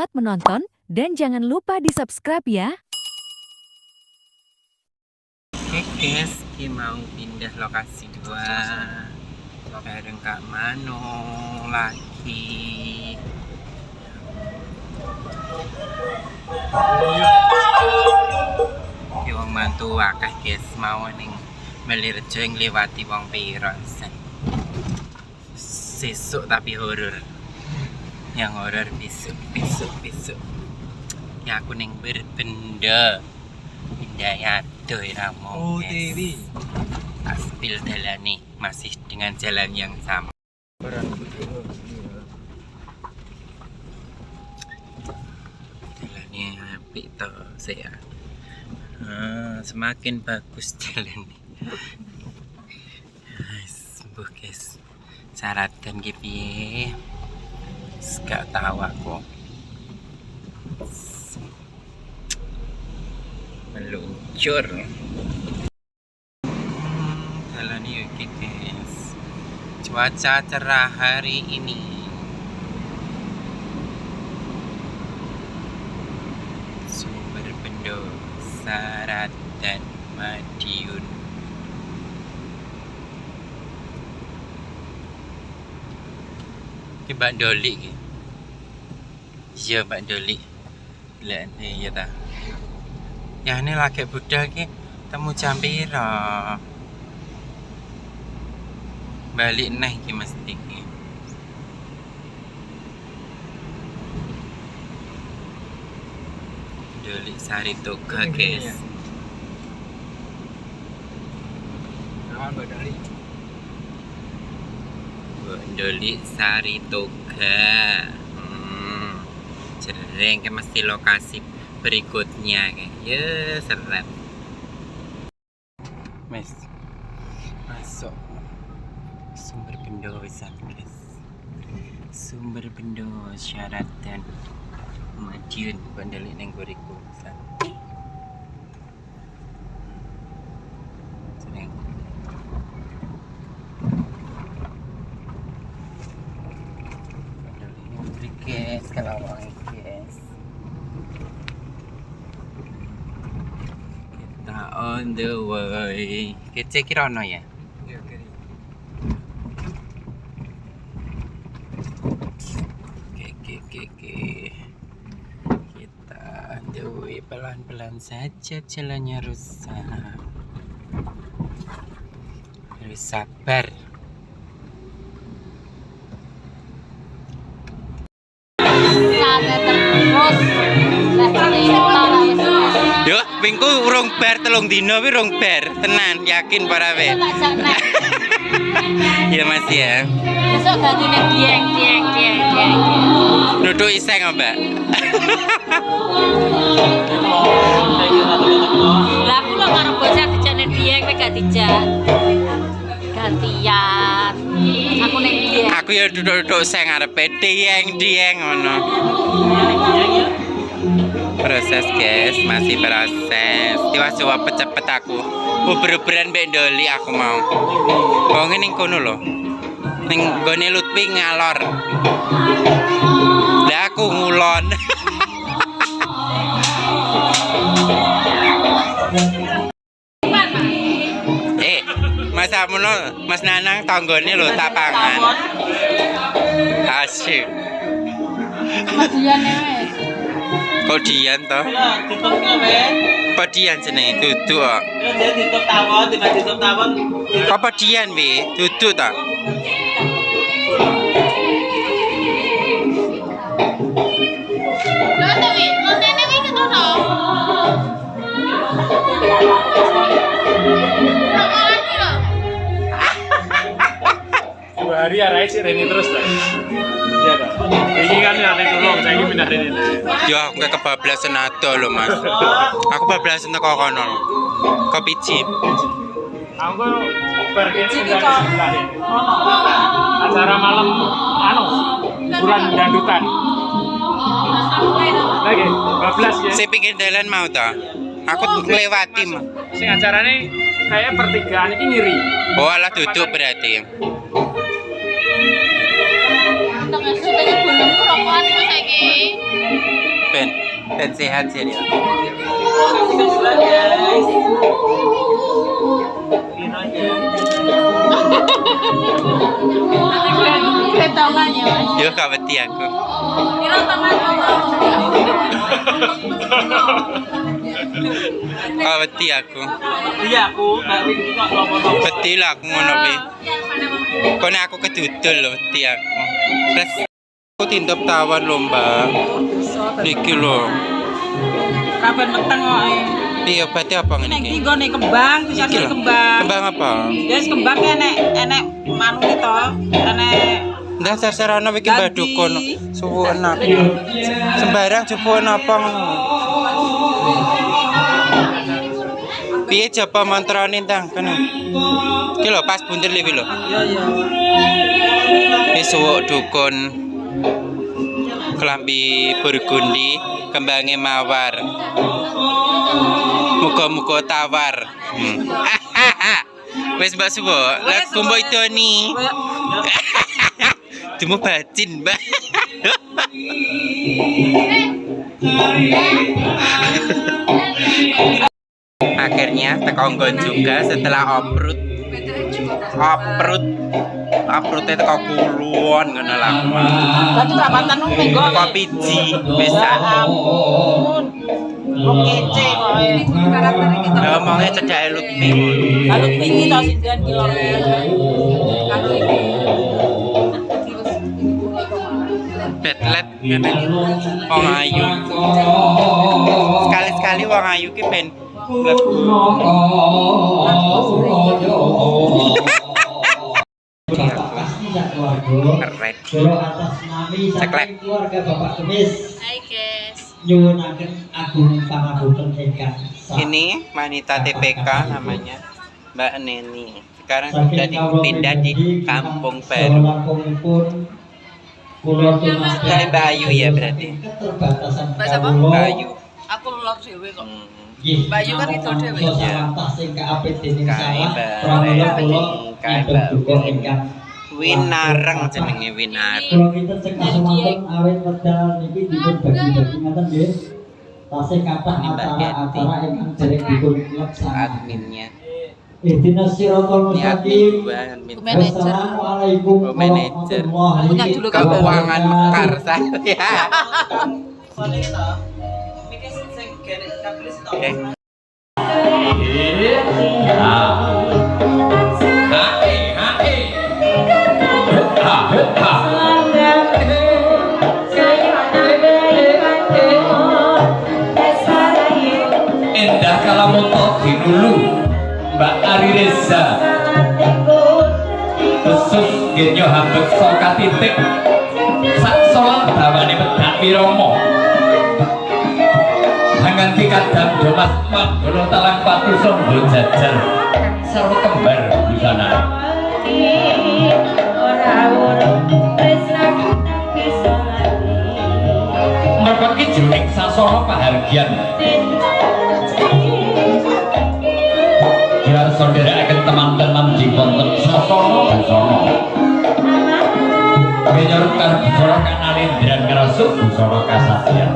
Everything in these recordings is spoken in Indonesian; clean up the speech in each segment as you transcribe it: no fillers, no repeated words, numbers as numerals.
Selamat menonton dan jangan lupa di-subscribe ya. Oke guys, kita mau pindah lokasi 2 bareng Kak Mano lagi. Ki wong mantu akeh guys, mau ning Melirejo ngliwati wong pira sen. Sesuk tapi horor. Yang horor besok. Ya aku ning berbenda. Pindah ya doy ramo. TV. Aspil jalan nih masih dengan jalan yang sama. Jalannya apik toh saya. Semakin bagus jalan nih. Sembuh guys. Syarat dan piye? Gak tahu aku. Meluncur. Jalan yuk guys. Cuaca cerah hari ini. Sumber Bendo, Sarat dan Madiun. Ini Mbak Doli ki. Iya Mbak Doli. Lihat nih ya ta. Ya ini lagi budal ki temu jam pira. Balik neh ki mesti ki. Doli Sari Toga guys. Doli Sari Toga. Jereng ke mesti lokasi berikutnya kayak. Ya seret. Mas. Masuk. Sumber Bendo wisan guys. Sumber Bendo Syarat dan Madiun bandelik neng goriku wisan. Seneng. Bandelik neng gori guys, kalau wangi guys. Kita on the way. Kece kirono ya? Oke. Kita andui pelan-pelan saja, jalannya rusak. Harus sabar. Yo, minggu urung bar telung dino wi urung bar. Tenan, yakin para we. Ya Mas ya. Besok gantine dieng. Duduk iseng Mbak. Lah aku lho karo bocah dijane dieng nek gak dijak. Gantian. Aku nek dieng. Aku ya duduk-duduk sing ngarepe dieng ngono. Proses guys, masih proses. Tiwas coba cepet aku. Uber-uberan mbek Doli aku mau. Wong ning kono lho. Ning gone Lutfi ngalor. Lah aku ngulon. Mas amono, Mas Nanang tanggone lho tak pangan. Asyik. Kodian wis. Kodian toh? Kodian jenenge duduk kok. Ditutup tawon. Kok kodian wi? Duduk toh? Lho to wi, kontene wi ketono. Dua hari arai sih Reni terus lah. Iya kan? Ini kan ada tolong saya ini pindah Reni. Yo aku gak kebablasan ado lho Mas. Aku bablasan teko kono. Kopi chip. Aku pergi pindah sebelah ini. Acara malam bulan dandutan. Lagi bablas ya. Saya pinggir dalan mau toh. Aku nglewati mah. Sing acarane kayak pertigaan ini ngiri. Oh alah duduk berarti. Tengah syuting belum kurang Kuat kok saiki. Ben, dan sehat sih dia. Guys. Pino ya. Ketongannya. Yo gak wedi aku. Kira teman Gak wedi aku. Iya aku, Mbak Win kok ngomong. Wedi lah aku ngono kuwi. Kone aku kedudul lho wedi aku. Terus aku tindop tawon lho, Mbak. Niki lho. Kapan meteng kok. Iya, berarti apa ngene Nek iki? iki gone kembang, Iki disasar lho. kembang. Kembang apa? Yes, kembang enek manu to, enek Ndah sasarana iki Mbah Dukun. Suwun aku. Sembarang jupuan apa ngono. Piye japa mantrane tang kene? Iki lho pas bunder iki lho. iya iya. Wis suwuk dukun. Kelambi burgundi, kembange mawar. Muga-muga tawar. Wis Mbak Suwo, lah kumbo itu nih. Cuma bacin, Mbak. Akhirnya tekonggon juga setelah oprutnya teko kuluan ngono lah. Berarti perapatan minggu. Kopi ji pisan. Ampun. Kok kece kok. Ngomongnya cedake Lutfi. Kalau tinggi to 9 kilo. Kalau ini Betlet ngene. Wong ayu. Sekali-sekali wong ayu ki ben mlebu. Keren. Ceklek. Keluarga Bapak Gemis Hai guys. nyuwunaken agung pangapunten ingkang Ini wanita TPK namanya Mbak Neni. Sekarang sudah dipindah di kampung baru. Saya Mbak Ayu ya berarti. Mbak siapa? Mbak Ayu. Aku lulur dhewe kok. Mbak Ayu kan itu dhewe. Winareng jenenge Winareng. Kalau kita cek kasemanten awet wedal niki dipun bagi-bagi ngaten nggih. Tasih kathah acara-acara ingkang dereng dipun laksanakan. Adminnya. Ihdinas siratal Ini admin mustaqim. gua, admin. Wassalamualaikum Oh, manajer. warahmatullahi Keuangan mekar saya. Oke. Endah kalamoto dinulu Mbak Ari Reza Besus genyo hambek soka titik sak solang dawane medak wiromo hanganti kadang domas manggono talang pati sombo jajar saru kembar busana merpeki juning sasoro pahargian biar saudara akan teman-teman di konten sasono busono menyorokkan busono kanalindran ngerasuk busono kasasian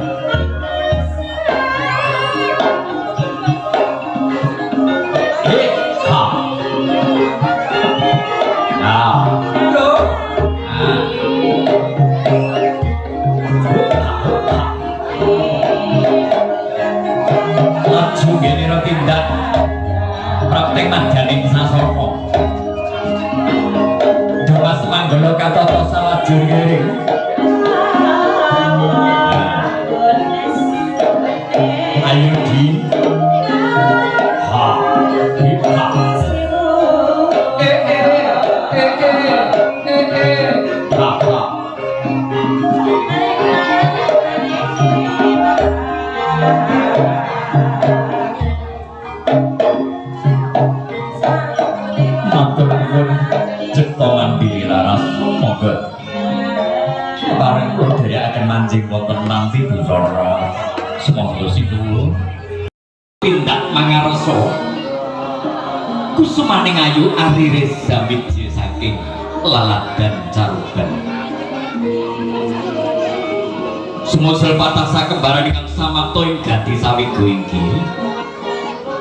laju gini no tindak praktek manjaning sasono Dewas manggolo katoto salah juri ayo di ha matur nuwun cipta mandiri laras monggo bareng kula akan mancing wonten nanti busana semoga situ pindak mangarsa kusumaning ayu Ari Reza Widya saking lalat dan caruban Sumusul patah sakembaran ingkang samakta ing ganti sawigo inggih.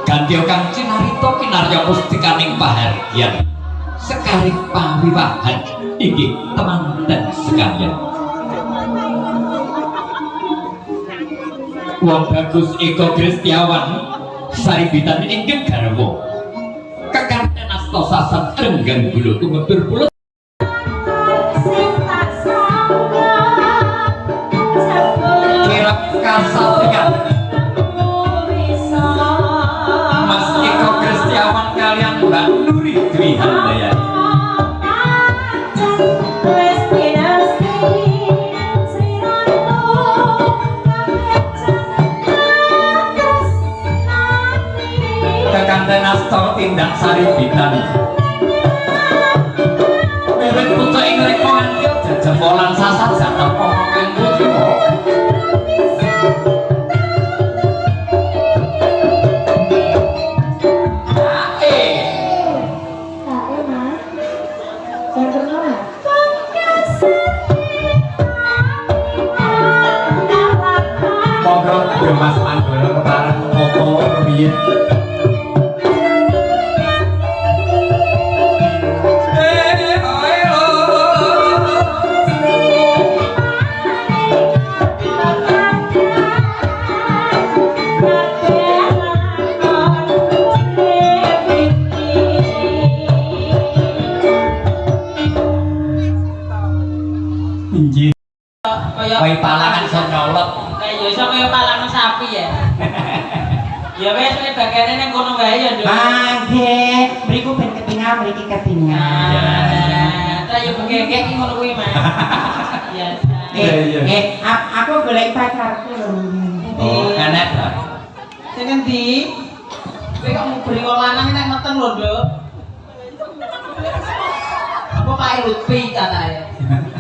Ganti kang cinarita kinarya mustikaning pahargyan sekaring pawiwahan inggih temanten sekalian. Wong bagus Eko Kristiawan saribitan inggih garwa kekanten asta sasat renggang bulu kumetur pulut kirap kasatriyan Mas Eko Kristiawan kalian Mbak Nuri Dwi Handayani. Kekanten asta tindak saribitan wiwit pucuk ing reka nganti jejempolan sasat jatep kanggo jiwa. Monggo Mas Mandono kepareng foto rumiyin. Kaya palangan iso nyolot. Kayak ya iso kaya palangan sapi ya. Ya wes bagiane ning kono wae ya, Nduk. Nggih, mriku ben ketingal mriki ketingal. Lah ya begegek iki ngono kuwi, Mas. Biasa. Aku golek pacarku lho. Oh, enak ta. Sing endi? Kowe kok muberi wong lanang nek meteng lho, Nduk. Apa Pak Lutfi katanya?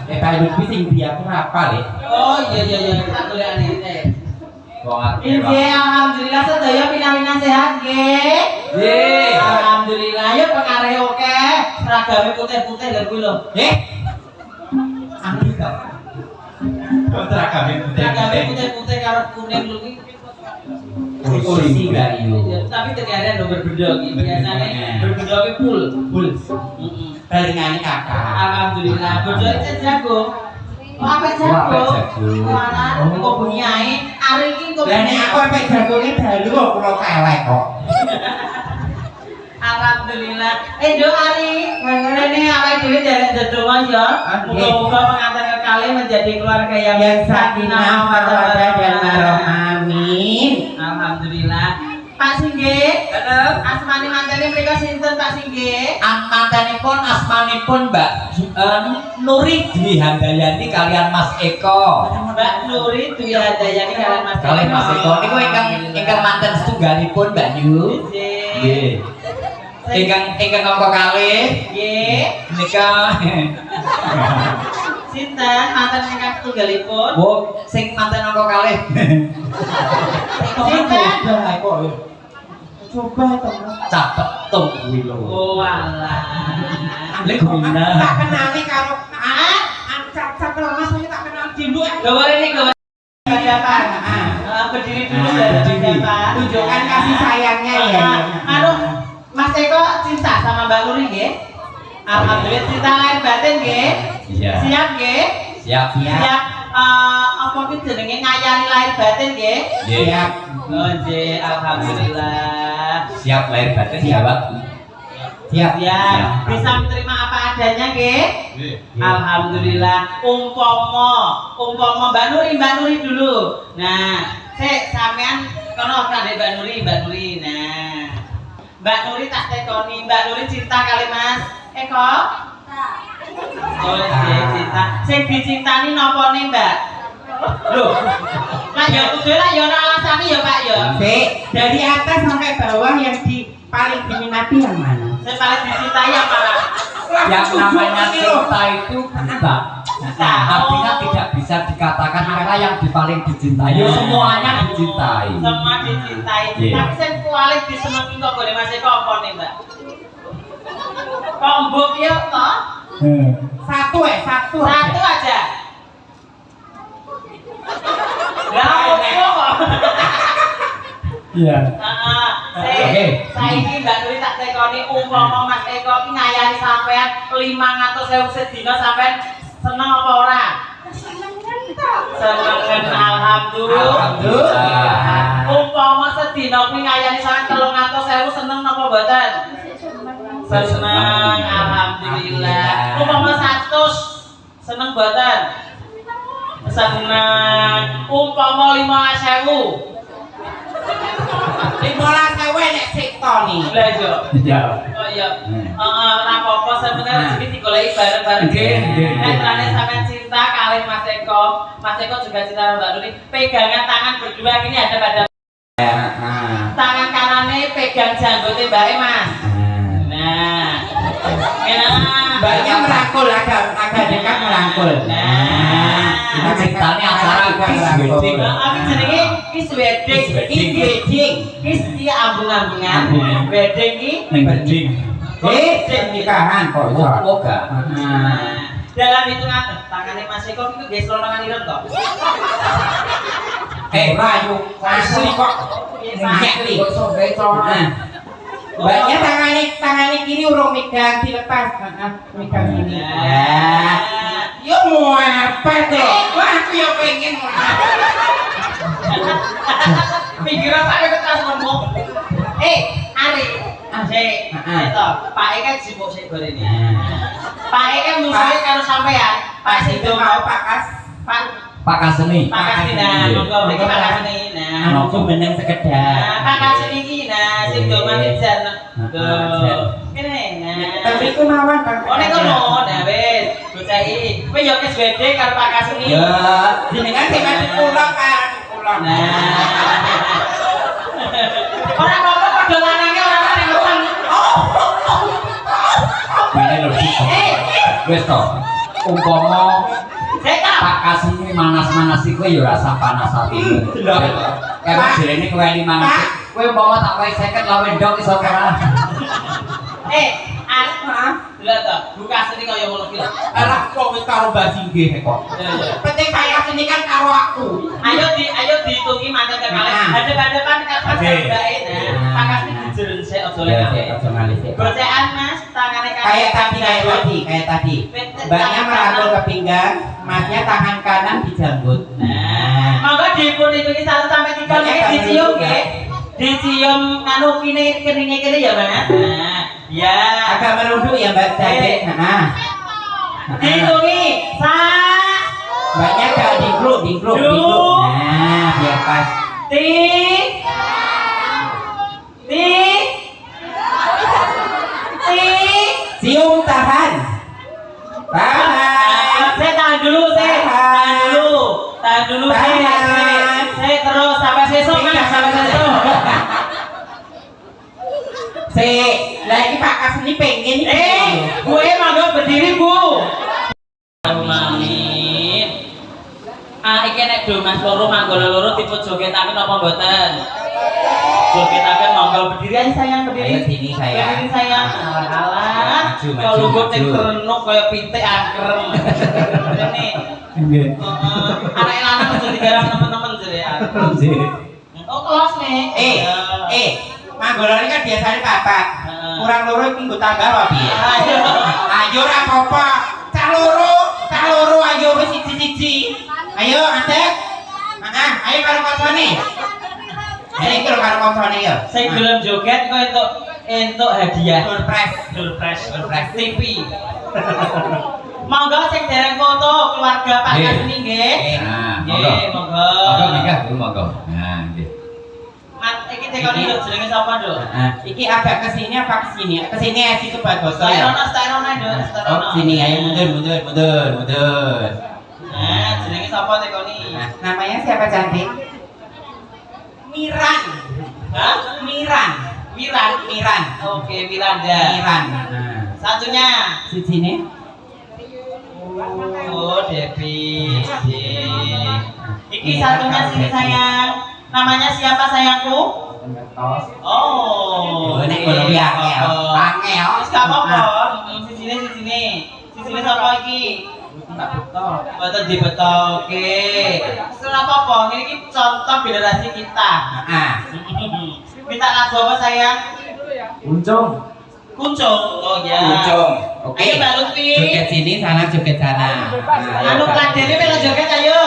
Pak Lutfi sing di aku rapal ya. Oh iya tak golekane. Wong akeh. Nggih, alhamdulillah sedaya pina-pina sehat nggih. Nggih. Alhamdulillah ya pengaruhe oke. Seragame putih-putih lho kuwi lho. Anggi to. Seragame Seragame putih-putih karo kuning lho iki. Kursi gayu. Ya, tapi tegaren lho berbeda iki. Biasane berbeda iki full. Heeh. Balingane kakak. Alhamdulillah. Bojone jago. Oh, apa jago? Mana kok bunyi ae? Ari iki kok. Lah nek aku apa jagone dalu kok kula kelek kok. Alhamdulillah. Nduk Ari, rene awake dhewe derek ndedonga ya. Muga-muga pengantin kekali menjadi keluarga yang Sakinah mawaddah dan warahmah. Amin. Alhamdulillah. Pak Singgih, asmane mantene mriko sinten Pak Singgih? Mantanipun asmanipun Mbak Nuri Dwi Handayani kalian Mas Eko. Mbak Nuri Dwi Handayani kalian Mas Eko. Kalian Mas Eko niku ingkang manten setunggalipun Mbak Yu. Nggih. Ingkang angka kalih. Nggih. Nika Sinten manten ingkang setunggalipun? Bu, sing manten angka kalih. Sinten? Coba to. Catet tung kuwi lho. Oh alah. Lek guna. Tak kenali karo Cacat lho Mas tak kenal dulu. Gawe ini gawe siapa? Berdiri dulu siapa? Tunjukkan kasih sayangnya ya. Aduh, Mas Eko cinta sama Mbak Nuri nggih? Alhamdulillah cinta lahir batin nggih? Iya. Siap nggih? Siap. Siap apa ki jenenge ngayani lahir batin nggih? Siap. Oh nggih, alhamdulillah. Siap lahir batin jawab. Siap. Siap. Bisa menerima apa adanya nggih? Alhamdulillah. Umpama Mbak Nuri dulu. Nah, sampean kono kandhe Mbak Nuri. Nah. Mbak Nuri tak tekoni, Mbak Nuri cinta kali Mas Eko? Oh, cinta. Sing dicintani napa nih, Mbak? Loh. Lah ya kudu lah ya ora alasane ya, Pak ya. Dari atas sampai bawah yang paling diminati yang mana? Sing paling dicintai apa, Pak? Yang namanya cinta itu buta. Artinya tidak bisa dikatakan apa yang paling dicintai. Semuanya dicintai. Semua dicintai. Tapi sing paling disenengi kok gone Mas Eko apa nih, Mbak? Kok mbok ya toh? Satu aja. Iya. Oke. Saiki Mbak Nuri tak tekoni umpama Mas Eko iki ngayani sampean 500.000 sedina sampean seneng apa ora? Seneng alhamdulillah. Umpama sedina kuwi ngayani sampean 300.000 seneng napa mboten? Seneng alhamdulillah. Umpama 100 seneng mboten? Seneng. Umpama 15.000 15.000 nek sikto nih. Lah yo. Iya. Oh iya. Ora apa-apa sebenarnya rezeki digoleki bareng-bareng. Nek trane sampean cinta kalih Mas Eko. Mas Eko juga cinta Mbak Nuri. Pegangan tangan berdua ini ada pada tangan kanannya pegang janggote Mbak Mas. Nah. Mbaknya merangkul agak dekat merangkul. Nah. Ini ceritanya acara kiss wedding. Aku jenenge kiss wedding. Kiss wedding. Kiss iki ambung-ambungan. Wedding iki Wedding. Nikahan kok iso. Moga. dalam hitungan tangannya Mas Eko itu guys lolongan ireng toh. Rayu, asli kok. Nyekli. Banyak tangannya kiri urung megang dilepas. Megang ini. Yo mau apa tuh? Wah, aku yo pengen mau. Pikiran saya ketas ngomong. Ari, itu Pak Eka sibuk sih gore ini. Pak Eka musuhnya karo sampean. Pak Sido mau Pak Kaseni. Pak Kaseni nah, monggo mriki Pak Kaseni. Nah, Aku meneng sekedar. Pak Kaseni iki nah Sido manijan. Tuh. Kene nah. Tapi ku mawon Pak. Oh nek kono, nah wis, bocah iki. Kowe yo kes wedhe karo Pak Kaseni. Ya, jenengan sing mati kula kan kula. Nah. Ora apa-apa padha lanange ora ning ngutang. Ini lho. Wis to. Umpama Pak Kaseni manas-manas iku ya rasa panas atimu. Karena jarene kowe ini manas. Kowe umpama tak kowe 50 lawe ndok iso ora. Lha ta, buka sini kaya ngono ki lho. Ora kok wis karo Basingge kok. Penting kaya sini kan karo aku. Ayo dihitungi manten kekalih. Hadep-hadepan karo bae. Pak Kasni jujur sik aja lek. Gocekan Mas, tangane Kayak tadi. Mbaknya merangkul ke pinggang, Masnya tangan kanan dijambut. Nah, monggo dipun hitungi 1 sampai 3 niki dicium nggih. Dicium anu kene keninge kene ya, Mas. Nah, ya. agak merunduk ya Mbak Cantik. Dihitungi 1 Mbaknya jangan digluk. Nah, biar pas. Cium tahan. Saya tahan dulu. Saya terus sampai sesuk Mas, sampai sesuk. Lagi Pak Kasni pengen gue mangga berdiri, Bu. Amin. Iki nek do Mas loro manggala loro tipe jogetaken apa mboten? Jogetaken monggo berdiri aja sayang, berdiri. Ayo sini sayang. Berdiri sayang. Alah. Kalau gue tek renuk kayak pitik angkrem. Ini. Nggih. Anak lanang aja digarap teman-teman jere. Oh, kelas nih. Manggala ini kan biasanya papat. Kurang loro iki nggo tanggal apa piye? Ayo ora apa-apa. Cah loro ayo wis siji-siji. Ayo adek. Ayo karo kancane. Ayo karo kancane ya. Saya gelem joget kok entuk hadiah. Surprise TV. Monggo sing dereng foto keluarga Pak Kasni nggih. Nggih, monggo. Monggo nikah dulu monggo. Nah, nggih. Mat iki tekoni lho jenenge sapa, Nduk? Iki agak kesini apa kesini? Kesini itu bagus ya. Stairono, Nduk. Oh, sini ayo mundur. Nah, jenenge sapa tekoni? Namanya siapa cantik? Miran. Hah? Miran. Oke, Miranda. Miran. Satunya. Sini. Oh, Devi. Iki satunya sini sayang. Namanya siapa sayangku? Oh. Nek ngono ki angel. Wis gak apa-apa. Sini. Sini sapa iki? Tak betok. Betul dibetoke. Wis ora apa-apa. Ini contoh generasi kita. Minta lagu apa sayang? Kuncung. Kuncung. Oh ya. Kuncung. Oke. Ayo Mbak Lutfi. Joget sini, sana joget sana. Anu Kladene melo joget ayo.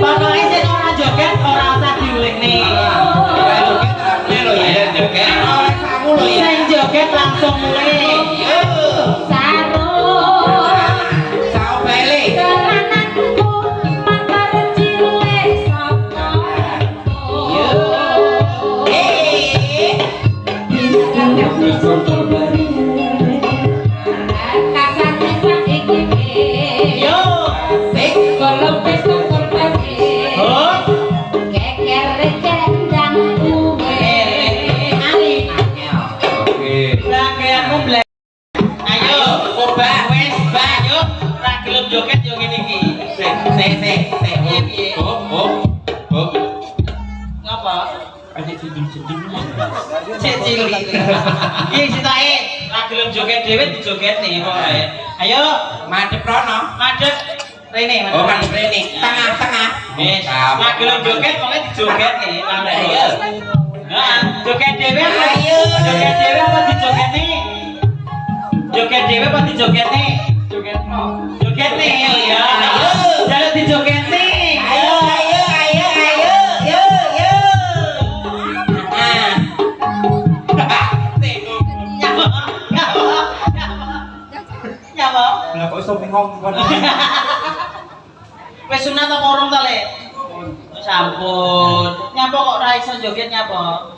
Pokoknya sing ora joget ora usah diulikne. Sing joget langsung mulai. Joget yo ngene iki. Ngapa? Cek cilik. Iki citae ra gelem joget dhewe dijogetne pokoke. Ayo, Madep rono. madhep rene. Oh, madep rene. Tengah-tengah. Wis, ra gelem joget pokoke dijogetne. Ayo. Nah, joget dhewe apa? Ayo. Joget dhewe apa dijogetne? Joget dhewe apa dijogetne? Jogetne ya. Jangan dijogetne. Ayo. Nyapa? Lah kok iso bengong kon. Wis sunat apa urung ta, Le? Oh, sampun. Nyapa kok ora iso joget nyapa?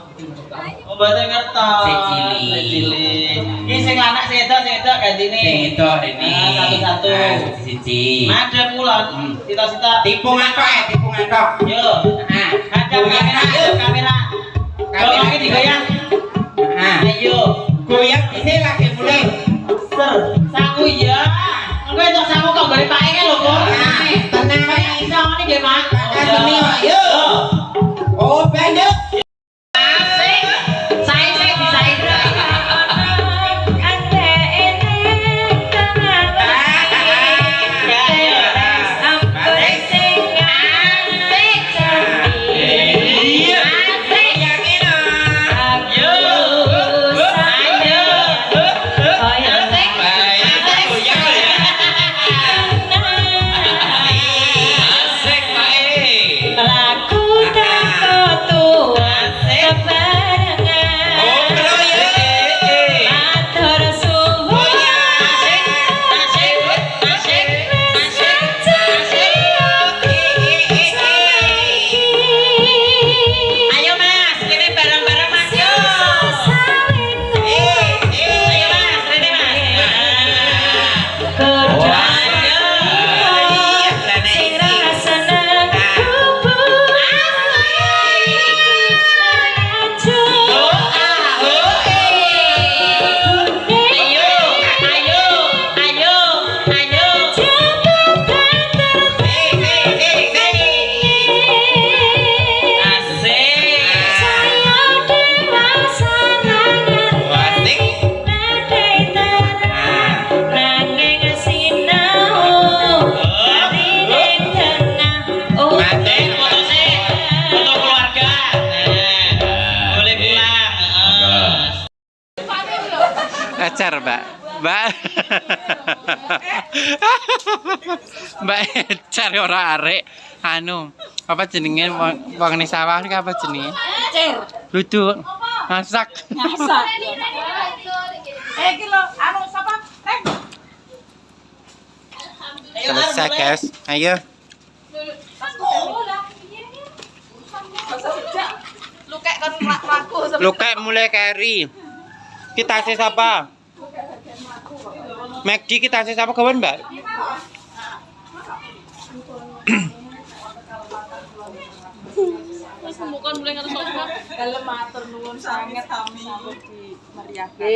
Oh, mboten ngertos. Sik cilik. Sik cilik. Iki sing lanang sing wedok gantine. Sing itu ini. Satu-satu. Siji. Madhep kulon. Cita-cita. Tipu ngantok. Yo. Hadap kamera, yo kamera. Kamera digoyang. Ayo. Goyang sini lagi mulai. Ser, sangu ya. Engko entuk sangu kok golek pake kan lho, Bos. Tenang Kayak iso ngene nggih, Mas. Sini, ayo. Oh, banduk. Asik. Sae disae. Ecer, Mbak. Mbak Ecer ora arek. Anu, apa jenenge wong ning sawah iki apa jenenge? Cer. Duduk. Masak. Masak. Iki lho, anu sapa? Selesai, guys. Ayo. Lukek kon mlaku. Lukek mulai kari. Kita tasnya siapa? McD kita tasnya siapa kawan mbak? Terus bukan mulai ngerasa apa? Kalau matur nuwun sanget kami di meriahke.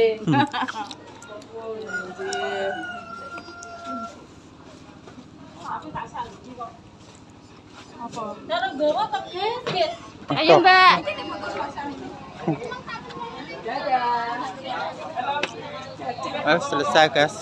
Cara gawa tak guys. Ayo Mbak. Selesai guys.